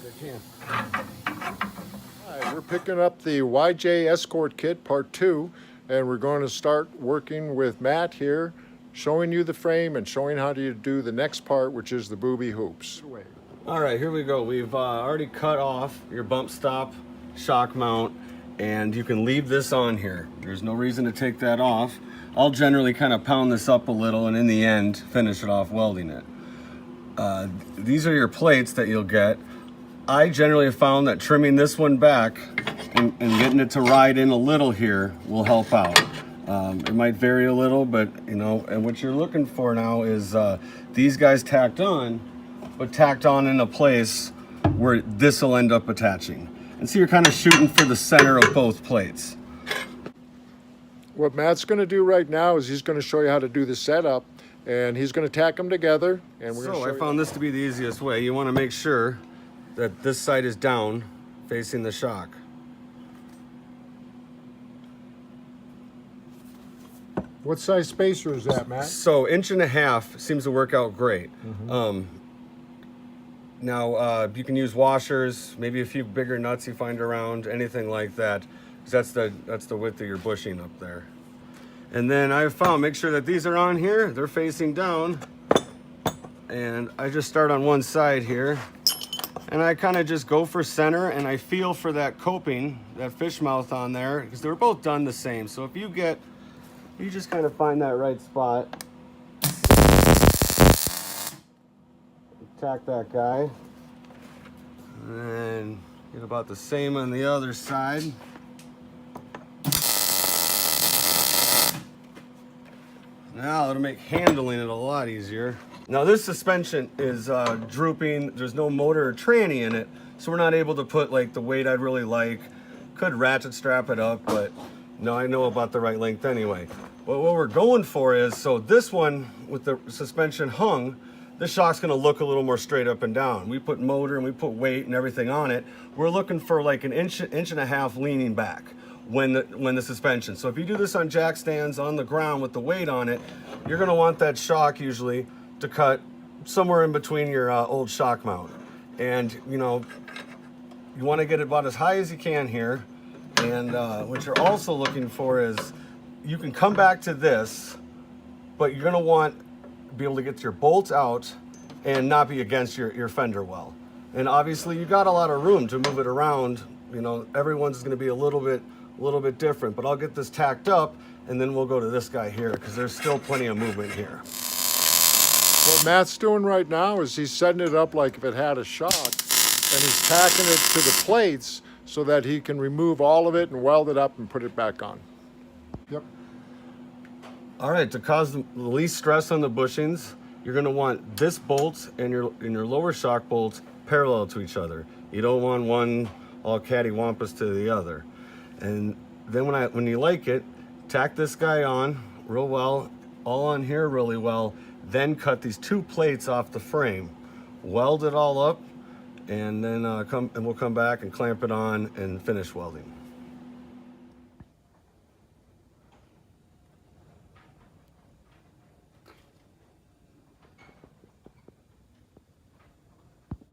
I can. All right, we're picking up the YJ Escort Kit Part 2, and we're going to start working with Matt here, showing you the frame and showing how to do the next part, which is the booby hoops. All right, here we go. We've already cut off your bump stop shock mount, and you can leave this on here. There's no reason to take that off. I'll generally kind of pound this up a little and in the end finish it off welding it. These are your plates that you'll get. I generally have found that trimming this one back and getting it to ride in a little here will help out. It might vary a little, but you know, and what you're looking for now is these guys tacked on, but tacked on in a place where this will end up attaching. And so you're kind of shooting for the center of both plates. What Matt's going to do right now is he's going to show you how to do the setup, and he's going to tack them together. And we're So I found this to be the easiest way. You want to make sure that this side is down facing the shock. What size spacer is that, Matt? So 1.5 inches seems to work out great. Now you can use washers, maybe a few bigger nuts you find around, anything like that. That's the width of your bushing up there. And then I've found, make sure that these are on here, they're facing down. And I just start on one side here. And I kind of just go for center, and I feel for that coping, that fish mouth on there, because they're both done the same. So if you just kind of find that right spot. Tack that guy. And get about the same on the other side. Now it'll make handling it a lot easier. Now this suspension is drooping. There's no motor or tranny in it, so we're not able to put like the weight I'd really like. Could ratchet strap it up, but no, I know about the right length anyway. But what we're going for is, so this one with the suspension hung, this shock's gonna look a little more straight up and down. We put motor and we put weight and everything on it. We're looking for like an inch and a half leaning back when the suspension. So if you do this on jack stands on the ground with the weight on it, you're gonna want that shock usually to cut somewhere in between your old shock mount. And you know, you wanna get it about as high as you can here. And what you're also looking for is, you can come back to this, but you're gonna want to be able to get your bolts out and not be against your fender well. And obviously you got a lot of room to move it around. You know, everyone's gonna be a little bit different, but I'll get this tacked up and then we'll go to this guy here because there's still plenty of movement here. What Matt's doing right now is he's setting it up like if it had a shock, and he's tacking it to the plates so that he can remove all of it and weld it up and put it back on. Yep. All right, to cause the least stress on the bushings, you're gonna want this bolt and your lower shock bolts parallel to each other. You don't want one all cattywampus to the other. And then when you like it, tack this guy on real well, all on here really well, then cut these two plates off the frame, weld it all up, and then we'll come back and clamp it on and finish welding.